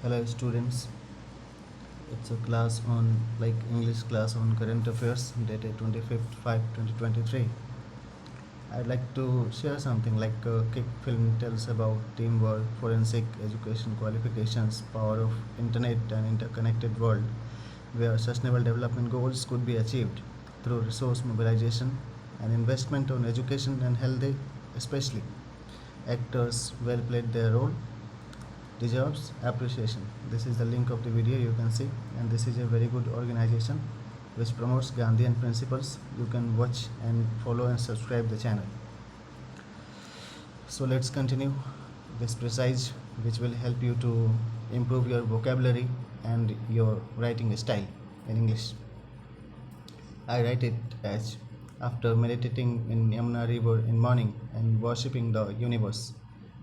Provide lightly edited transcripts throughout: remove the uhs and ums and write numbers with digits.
Hello students, it's a class on English class on current affairs dated 25th 5 2023. I'd like to share something like a kick film tells about teamwork, forensic education qualifications, power of internet and interconnected world where sustainable development goals could be achieved through resource mobilization and investment on education and health especially. Actors well played their role deserves appreciation. This is the link of the video you can see, and this is a very good organization which promotes Gandhian principles. You can watch and follow and subscribe the channel. So let's continue this precise, which will help you to improve your vocabulary and your writing style in English. I write it as after meditating in Yamuna River in morning and worshipping the universe.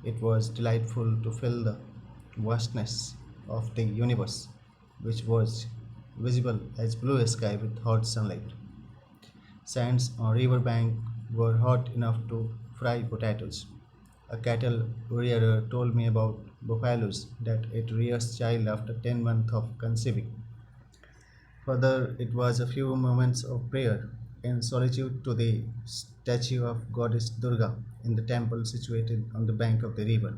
It was delightful to feel the vastness of the universe, which was visible as blue sky with hot sunlight. Sands on river bank were hot enough to fry potatoes. A cattle rearer told me about buffaloes that it rears child after 10 months of conceiving. Further, it was a few moments of prayer in solitude to the statue of goddess Durga in the temple situated on the bank of the river.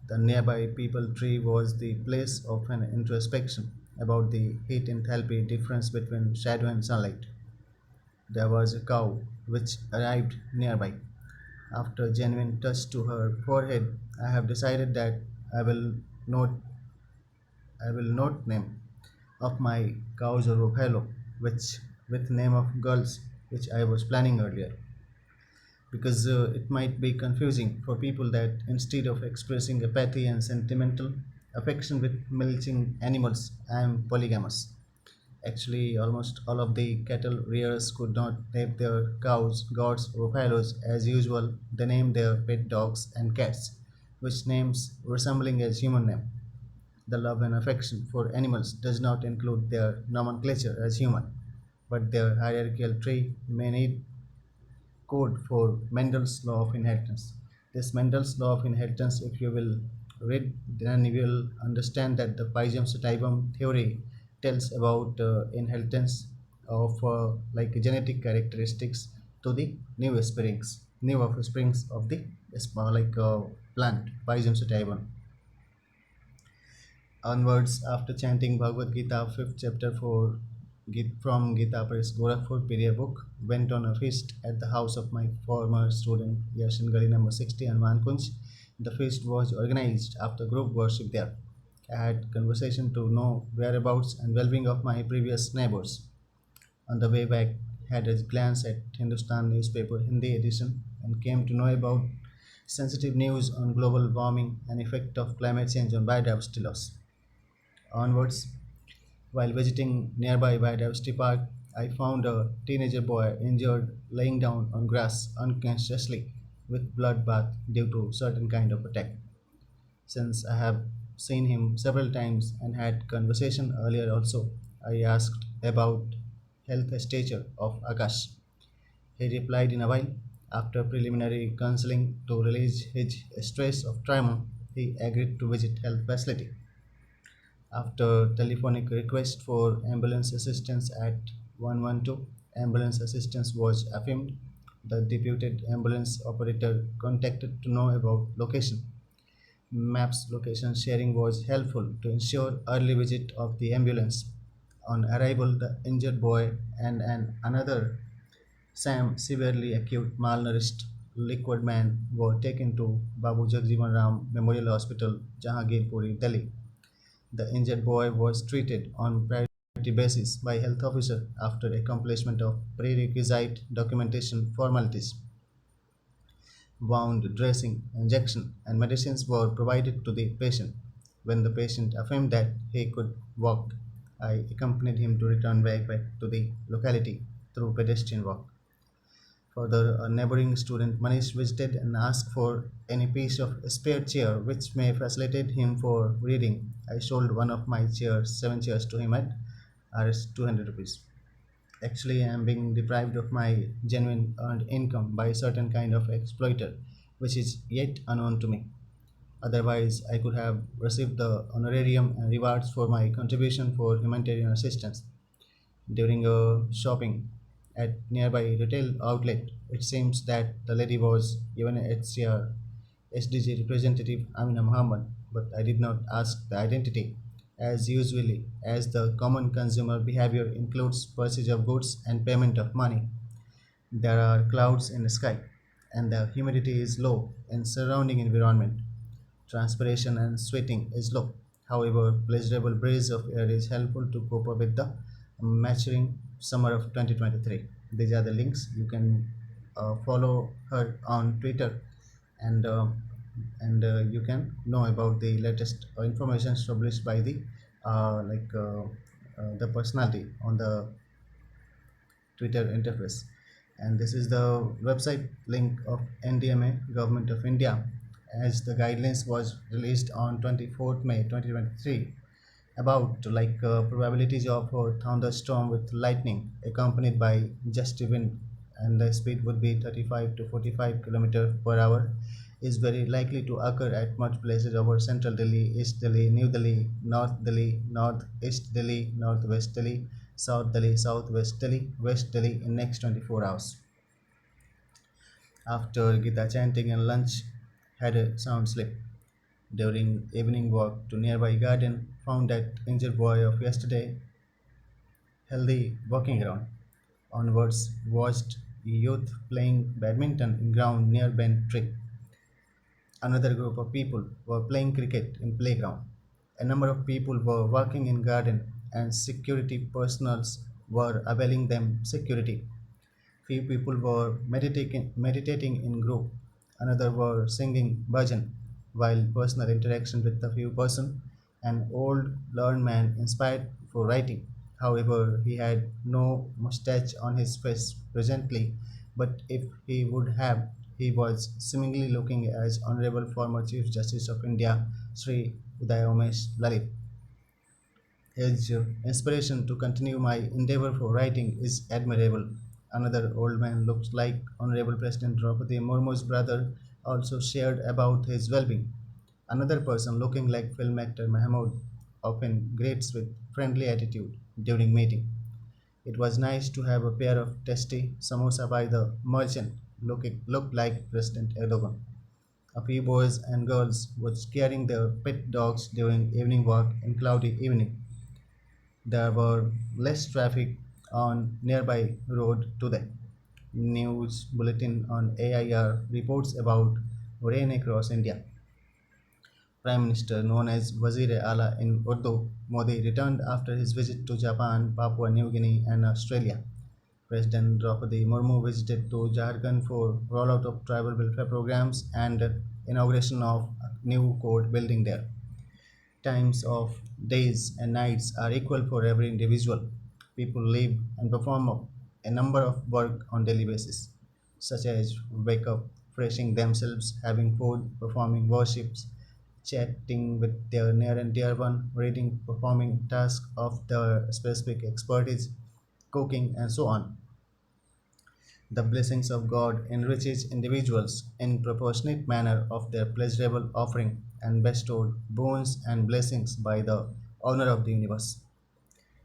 The nearby peepal tree was the place of an introspection about the heat enthalpy difference between shadow and sunlight. There was a cow which arrived nearby. After genuine touch to her forehead, I have decided that I will not I will not name of my cows or buffalo, which with name of girls, which I was planning earlier, because it might be confusing for people that instead of expressing apathy and sentimental affection with milking animals, I am polygamous. Actually, almost all of the cattle rearers could not name their cows, goats, or buffaloes as usual. They name their pet dogs and cats, which names resembling as human name. The love and affection for animals does not include their nomenclature as human, but their hierarchical tree may need code for Mendel's law of inheritance. This Mendel's law of inheritance, if you will read, then you will understand that the Pygium sativum theory tells about inheritance of genetic characteristics to the new offsprings of the plant Pygium sativum. Onwards, after chanting Bhagavad Gita, 5th chapter from Gita Press Gorakhpur PDF book, went on a feast at the house of my former student Yashin Gari number 60 and Mankunj. The feast was organized after group worship there. I had conversation to know whereabouts and well-being of my previous neighbors. On the way back, had a glance at Hindustan newspaper Hindi edition and came to know about sensitive news on global warming and effect of climate change on biodiversity loss. Onwards, while visiting nearby biodiversity park, I found a teenager boy injured laying down on grass unconsciously with blood bath due to certain kind of attack. Since I have seen him several times and had conversation earlier also, I asked about health stature of Akash. He replied in a while. After preliminary counseling to release his stress of trauma, he agreed to visit health facility. After telephonic request for ambulance assistance at 112, ambulance assistance was affirmed. The deputed ambulance operator contacted to know about location. Maps location sharing was helpful to ensure early visit of the ambulance. On arrival, the injured boy and another Sam, severely acute malnourished liquid man, were taken to Babu Jagjivan Ram Memorial Hospital, Jahangirpuri, Delhi. The injured boy was treated on priority basis by health officer after accomplishment of prerequisite documentation formalities. Wound dressing, injection, and medicines were provided to the patient. When the patient affirmed that he could walk, I accompanied him to return back to the locality through pedestrian walk. Further, a neighboring student Manish visited and asked for any piece of spare chair which may facilitate him for reading. I sold one of my chairs, 7 chairs, to him at Rs 200 rupees. Actually, I am being deprived of my genuine earned income by a certain kind of exploiter, which is yet unknown to me. Otherwise, I could have received the honorarium and rewards for my contribution for humanitarian assistance. During a shopping at nearby retail outlet, it seems that the lady was UNHCR SDG representative Amina Muhammad, but I did not ask the identity. As usually, as the common consumer behavior includes purchase of goods and payment of money, there are clouds in the sky, and the humidity is low in surrounding environment. Transpiration and sweating is low. However, pleasurable breeze of air is helpful to cope up with the maturing summer of 2023. These are the links. You can follow her on Twitter, and you can know about the latest information published by the personality on the Twitter interface. And this is the website link of NDMA, Government of India, as the guidelines was released on 24th May 2023 about probabilities of a thunderstorm with lightning accompanied by gusty wind, and the speed would be 35 to 45 km per hour, is very likely to occur at much places over central Delhi, East Delhi, New Delhi, North Delhi, North East Delhi, Northwest Delhi, South Delhi, Southwest Delhi, West Delhi in next 24 hours. After Gita chanting and lunch, had a sound sleep. During evening walk to nearby garden, found that injured boy of yesterday healthy walking around. Onwards, watched youth playing badminton in ground near Bent Tree. Another group of people were playing cricket in playground. A number of people were working in garden, and security personnel were availing them security. Few people were meditating in group. Another were singing bhajan, while personal interaction with a few person, an old learned man inspired for writing. However, he had no mustache on his face presently, but if he would have, he was seemingly looking as Honorable former Chief Justice of India, Sri Udayomesh Lalit. His inspiration to continue my endeavor for writing is admirable. Another old man looks like Honorable President Draupadi Murmu's brother also shared about his well-being. Another person looking like film actor Mahmood often greets with friendly attitude during meeting. It was nice to have a pair of tasty samosa by the merchant looked like President Erdogan. A few boys and girls were carrying their pet dogs during evening walk in cloudy evening. There were less traffic on nearby road today. News bulletin on AIR reports about rain across India. Prime Minister known as Wazir Ala in Urdu, Modi returned after his visit to Japan, Papua New Guinea and Australia. President Draupadi Murmu visited to Jharkhand for rollout of tribal welfare programs and inauguration of a new court building there. Times of days and nights are equal for every individual. People live and perform a number of work on daily basis, such as wake up, freshing themselves, having food, performing worships, chatting with their near and dear one, reading, performing tasks of their specific expertise, cooking, and so on. The blessings of God enriches individuals in proportionate manner of their pleasurable offering and bestowed boons and blessings by the owner of the universe.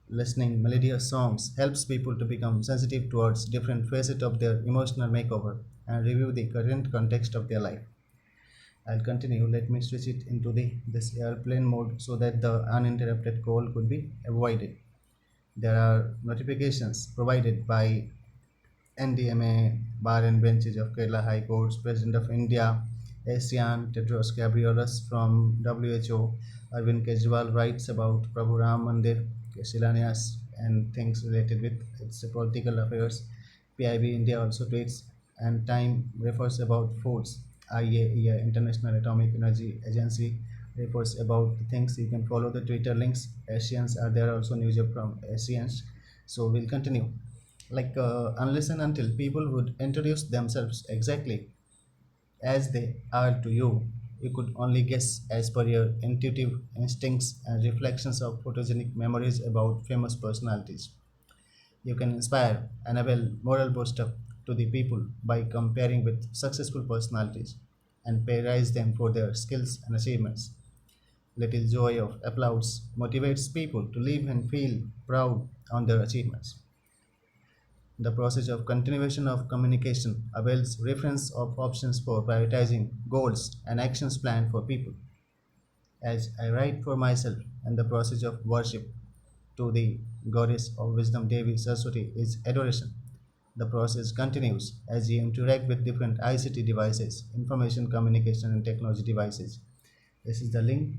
Listening melodious songs helps people to become sensitive towards different facets of their emotional makeover and review the current context of their life. I'll continue. Let me switch it into this airplane mode so that the uninterrupted call could be avoided. There are notifications provided by NDMA Bar and Benches of Kerala High Courts, President of India, ASEAN, Tedros Ghebreyesus from WHO, Arvind Kejriwal writes about Prabhu Ram Mandir, Shilanyas, and things related with its political affairs. PIB India also tweets, and Time refers about foods. IAEA, International Atomic Energy Agency, refers about the things. You can follow the Twitter links. Asians are there also news from Asians. So we'll continue unless and until people would introduce themselves exactly as they are to you, you could only guess as per your intuitive instincts and reflections of photogenic memories about famous personalities. You can inspire and avail moral boost up to the people by comparing with successful personalities. and praise them for their skills and achievements. Little joy of applause motivates people to live and feel proud on their achievements. The process of continuation of communication avails reference of options for prioritizing goals and actions planned for people. As I write for myself, and the process of worship to the goddess of wisdom Devi Saraswati is adoration. The process continues as you interact with different ICT devices, information communication and technology devices. This is the link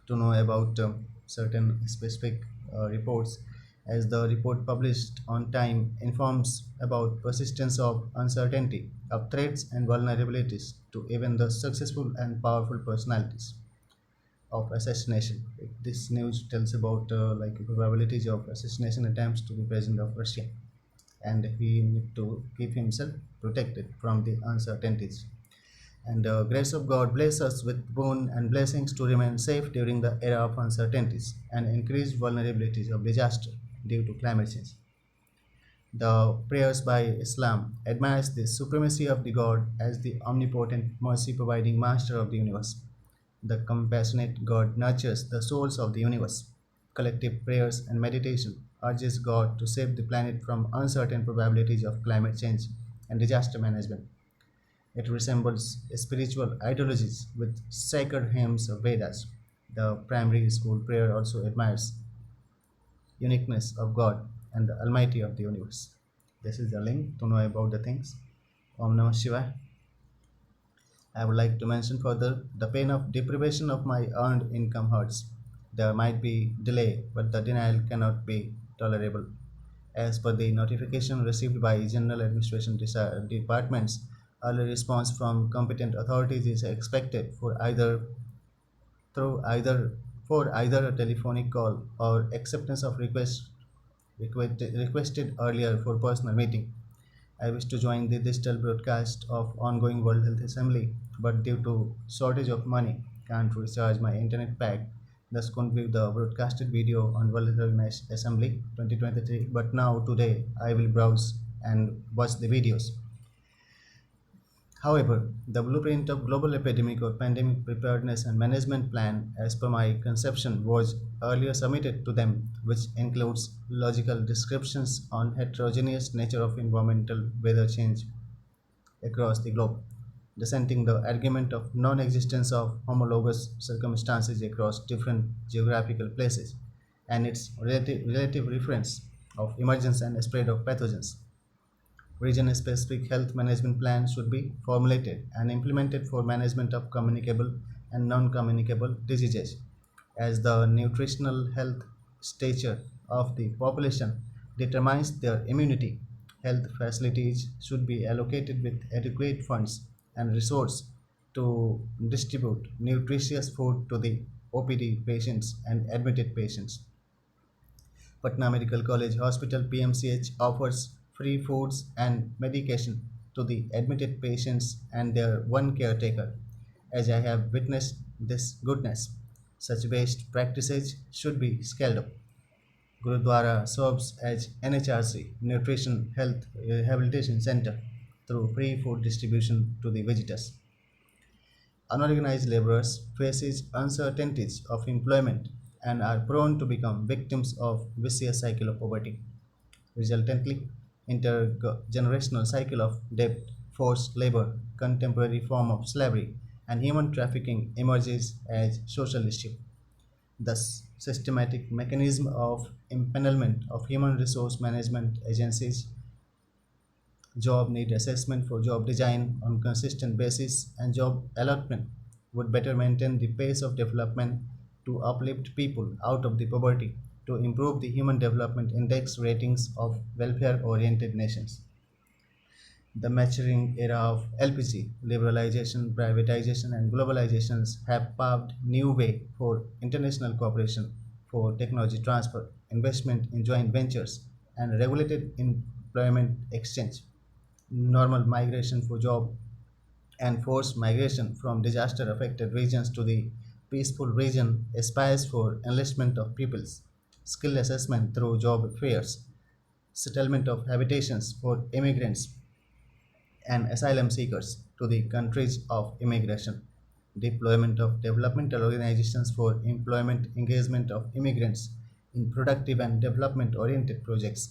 to know about certain specific reports, as the report published on time informs about persistence of uncertainty of threats and vulnerabilities to even the successful and powerful personalities of assassination. This news tells about like probabilities of assassination attempts to the president of Russia, and he need to keep himself protected from the uncertainties. And the grace of God bless us with boon and blessings to remain safe during the era of uncertainties and increased vulnerabilities of disaster due to climate change. The prayers by Islam admires the supremacy of the God as the omnipotent, mercy providing master of the universe. The compassionate God nurtures the souls of the universe. Collective prayers and meditation urges God to save the planet from uncertain probabilities of climate change and disaster management. It resembles spiritual ideologies with sacred hymns of Vedas. The primary school prayer also admires uniqueness of God and the Almighty of the universe. This is the link to know about the things. Om Namah Shivaya. I would like to mention further the pain of deprivation of my earned income hurts. There might be delay, but the denial cannot be tolerable. As per the notification received by General Administration departments, early response from competent authorities is expected through either for either a telephonic call or acceptance of requested earlier for personal meeting. I wish to join the digital broadcast of ongoing World Health Assembly, but due to shortage of money, can't recharge my internet pack. Thus couldn't view the broadcasted video on World Health Assembly 2023. But now today I will browse and watch the videos. However, the blueprint of global epidemic or pandemic preparedness and management plan, as per my conception, was earlier submitted to them, which includes logical descriptions on heterogeneous nature of environmental weather change across the globe, dissenting the argument of non-existence of homologous circumstances across different geographical places, and its relative reference of emergence and spread of pathogens. Region-specific health management plans should be formulated and implemented for management of communicable and non-communicable diseases, as the nutritional health stature of the population determines their immunity. Health facilities should be allocated with adequate funds and resources to distribute nutritious food to the OPD patients and admitted patients. Patna Medical College Hospital (PMCH) offers free foods and medication to the admitted patients and their one caretaker. As I have witnessed this goodness, such best practices should be scaled up. Gurudwara serves as NHRC Nutrition Health Rehabilitation Center through free food distribution to the visitors. Unorganized laborers faces uncertainties of employment and are prone to become victims of vicious cycle of poverty. Resultantly, intergenerational cycle of debt, forced labor, contemporary form of slavery, and human trafficking emerges as social issue. Thus, systematic mechanism of empanelment of human resource management agencies, job need assessment for job design on consistent basis, and job allotment would better maintain the pace of development to uplift people out of the poverty, to improve the human development index ratings of welfare oriented nations. The maturing era of LPG, liberalization, privatization, and globalizations have paved new way for international cooperation, for technology transfer, investment in joint ventures, and regulated employment exchange. Normal migration for job and forced migration from disaster affected regions to the peaceful region aspires for enlistment of peoples, skill assessment through job fairs, settlement of habitations for immigrants and asylum seekers, to the countries of immigration, deployment of developmental organizations for employment engagement of immigrants in productive and development oriented projects.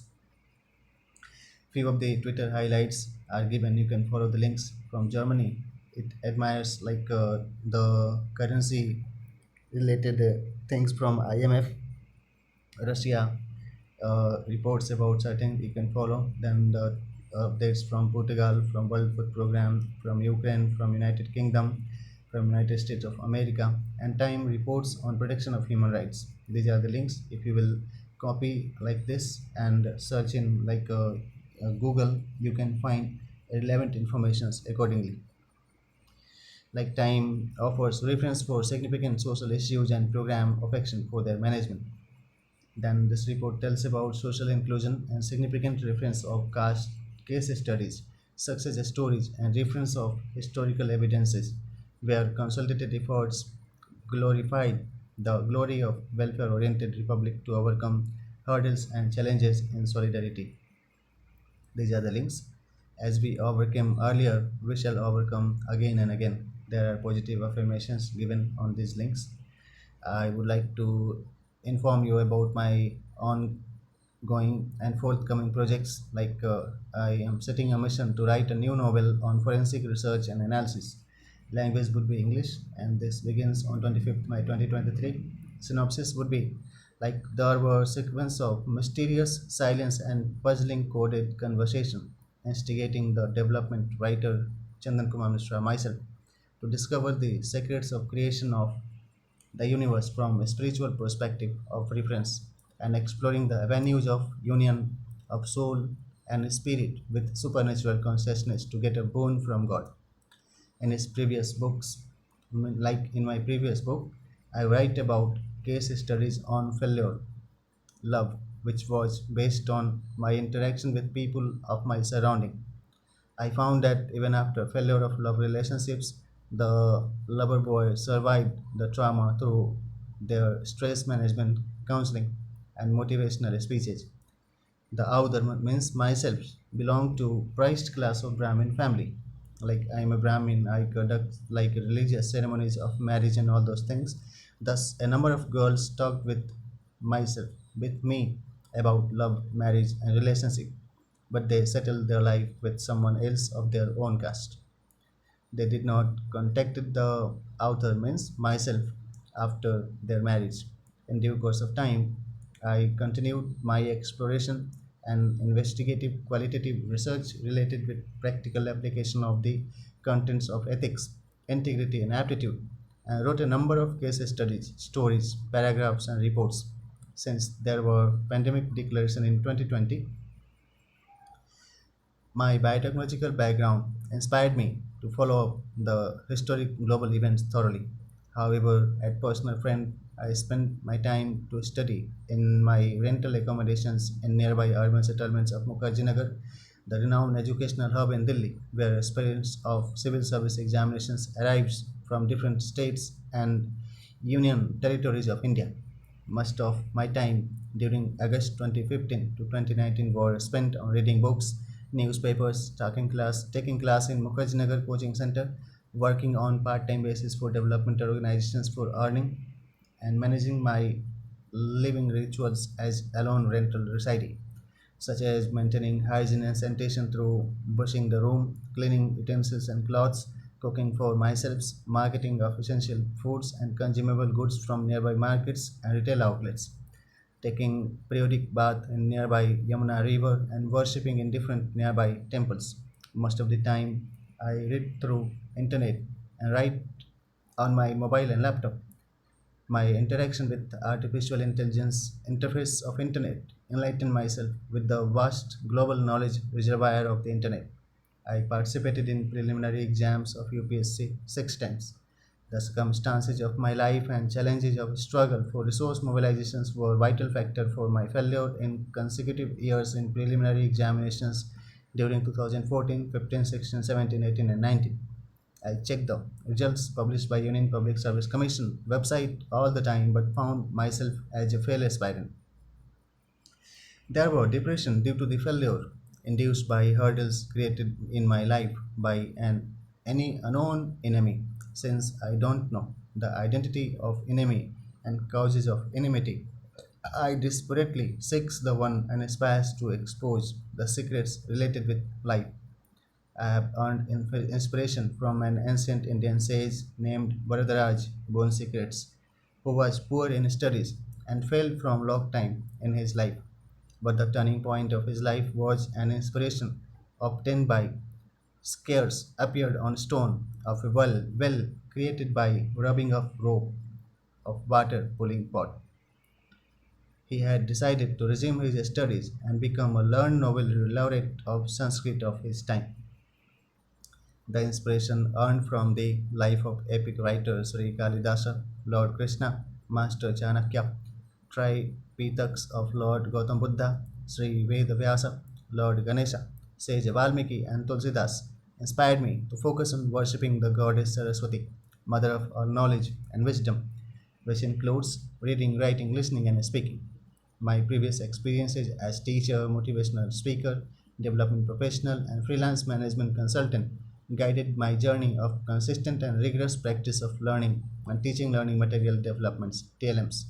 Few of the Twitter highlights are given. You can follow the links from Germany. It admires the currency related things from IMF, Russia, reports about certain you can follow. Then the updates from Portugal, from World Food Program, from Ukraine, from United Kingdom, from United States of America, and Time reports on protection of human rights. These are the links. If you will copy like this and search in Google, you can find relevant informations accordingly. Like Time offers reference for significant social issues and program of action for their management. Then this report tells about social inclusion and significant reference of caste case studies, success stories, and reference of historical evidences, where consolidated efforts glorified the glory of welfare-oriented republic to overcome hurdles and challenges in solidarity. These are the links. As we overcame earlier, we shall overcome again and again. There are positive affirmations given on these links. I would like to inform you about my ongoing and forthcoming projects. I am setting a mission to write a new novel on forensic research and analysis. Language would be English, and this begins on 25th May 2023. Synopsis would be like there were sequence of mysterious silence and puzzling coded conversation, instigating the development writer Chandan Kumar Mishra myself to discover the secrets of creation of the universe from a spiritual perspective of reference and exploring the avenues of union of soul and spirit with supernatural consciousness to get a boon from God. In his previous books, like in my previous book, I write about case studies on failure, love, which was based on my interaction with people of my surrounding. I found that even after failure of love relationships, the lover boy survived the trauma through their stress management, counseling, and motivational speeches. The other means myself belong to prized class of Brahmin family. Like I am a Brahmin, I conduct like religious ceremonies of marriage and all those things. Thus, a number of girls talked myself, with me about love, marriage, and relationship, but they settled their life with someone else of their own caste. They did not contacted the author means myself after their marriage. In due course of time, I continued my exploration and investigative qualitative research related with practical application of the contents of ethics, integrity and aptitude, and wrote a number of case studies, stories, paragraphs and reports. Since there were pandemic declaration in 2020, my biotechnological background inspired me to follow up the historic global events thoroughly. However, at personal friend, I spent my time to study in my rental accommodations in nearby urban settlements of Mukherjee the renowned educational hub in Delhi, where aspirants of civil service examinations arrives from different states and union territories of India. Most of my time during August 2015 to 2019 were spent on reading books, newspapers, taking class in Mukherjee Coaching Center, working on part-time basis for development organizations for earning, and managing my living rituals as alone rental residing, such as maintaining hygiene and sanitation through brushing the room, cleaning utensils and clothes, cooking for myself, marketing of essential foods and consumable goods from nearby markets and retail outlets, taking periodic bath in nearby Yamuna River and worshipping in different nearby temples. Most of the time, I read through internet and write on my mobile and laptop. My interaction with artificial intelligence interface of internet enlightened myself with the vast global knowledge reservoir of the internet. I participated in preliminary exams of UPSC 6 times. The circumstances of my life and challenges of struggle for resource mobilizations were vital factor for my failure in consecutive years in preliminary examinations during 2014, 15, 16, 17, 18 and 19. I checked the results published by Union Public Service Commission website all the time but found myself as a failed aspirant. There were depression due to the failure induced by hurdles created in my life by an any unknown enemy, since I don't know the identity of enemy and causes of enmity. I desperately seeks the one and aspires to expose the secrets related with life. I have earned inspiration from an ancient Indian sage named Varadaraj Bone Secrets, who was poor in studies and failed from long time in his life. But the turning point of his life was an inspiration obtained by scales appeared on stone of a well created by rubbing of rope of water pulling pot. He had decided to resume his studies and become a learned Nobel laureate of Sanskrit of his time. The inspiration earned from the life of epic writers Sri Kalidasa, Lord Krishna, Master Chanakya, Tripitaks of Lord Gautam Buddha, Sri Vedavyasa, Lord Ganesha, Sage Valmiki, and Tulsidas inspired me to focus on worshipping the goddess Saraswati, mother of all knowledge and wisdom, which includes reading, writing, listening, and speaking. My previous experiences as teacher, motivational speaker, development professional, and freelance management consultant guided my journey of consistent and rigorous practice of learning and teaching learning material developments (TLMs).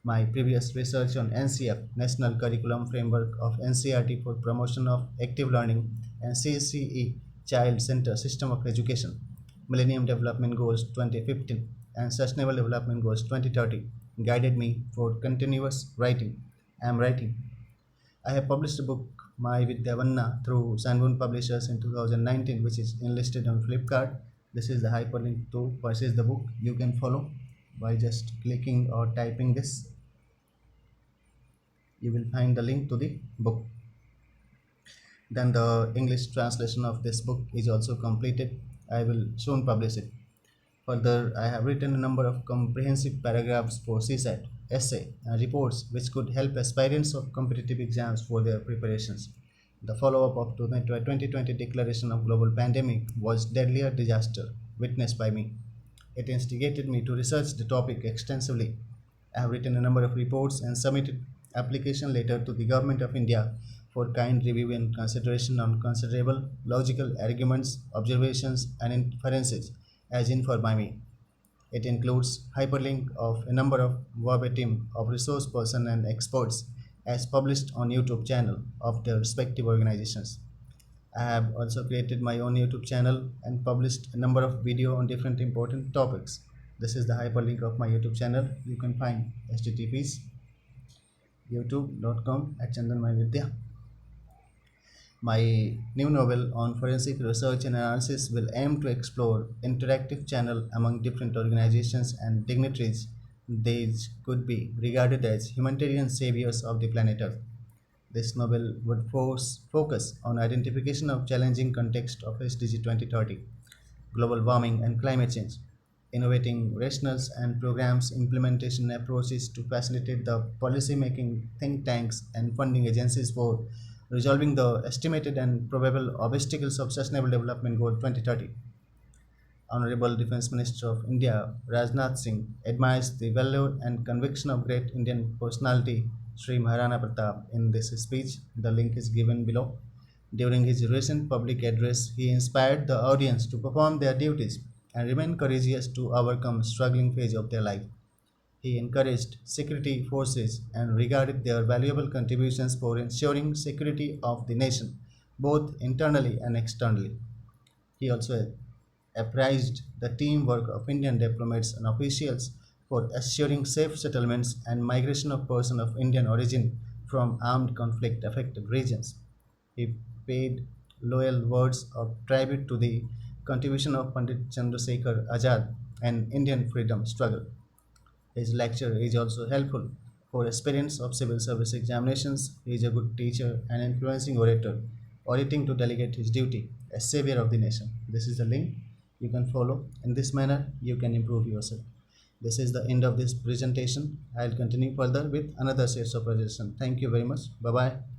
My previous research on NCF, National Curriculum Framework of NCRT for Promotion of Active Learning, and CCE, Child Center System of Education, Millennium Development Goals 2015, and Sustainable Development Goals 2030 guided me for continuous writing. I am writing. I have published a book, My Vidyavanna, through Sanborn Publishers in 2019, which is enlisted on Flipkart. This is the hyperlink to purchase the book. You can follow by just clicking or typing this. You will find the link to the book. Then the English translation of this book is also completed. I will soon publish it. Further, I have written a number of comprehensive paragraphs for CSAT, essay, and reports which could help aspirants of competitive exams for their preparations. The follow-up of to the 2020 declaration of global pandemic was deadlier disaster witnessed by me. It instigated me to research the topic extensively. I have written a number of reports and submitted application letter to the Government of India for kind review and consideration on considerable logical arguments, observations, and inferences as inferred by me. It includes hyperlink of a number of verbatim of resource person and experts as published on YouTube channel of their respective organizations. I have also created my own YouTube channel and published a number of video on different important topics. This is the hyperlink of my YouTube channel. You can find https youtube.com/chandanmyvidya. My new novel on forensic research and analysis will aim to explore interactive channel among different organizations and dignitaries. These could be regarded as humanitarian saviors of the planet Earth. This novel would focus on identification of challenging context of SDG 2030, global warming and climate change, innovating rationals and programs implementation approaches to facilitate the policy making think tanks and funding agencies for resolving the estimated and probable obstacles of Sustainable Development Goal 2030. Honorable Defence Minister of India Rajnath Singh admires the valor and conviction of great Indian personality Sri Maharana Pratap in this speech. The link is given below. During his recent public address, he inspired the audience to perform their duties and remain courageous to overcome struggling phase of their life. He encouraged security forces and regarded their valuable contributions for ensuring security of the nation, both internally and externally. He also appraised the teamwork of Indian diplomats and officials for assuring safe settlements and migration of persons of Indian origin from armed conflict affected regions. He paid loyal words of tribute to the contribution of Pandit Chandrasekhar Azad and Indian freedom struggle. His lecture is also helpful for aspirants of civil service examinations. He is a good teacher and influencing orator, auditing to delegate his duty as savior of the nation. This is the link you can follow. In this manner, you can improve yourself. This is the end of this presentation. I'll continue further with another set of presentation. Thank you very much. Bye bye.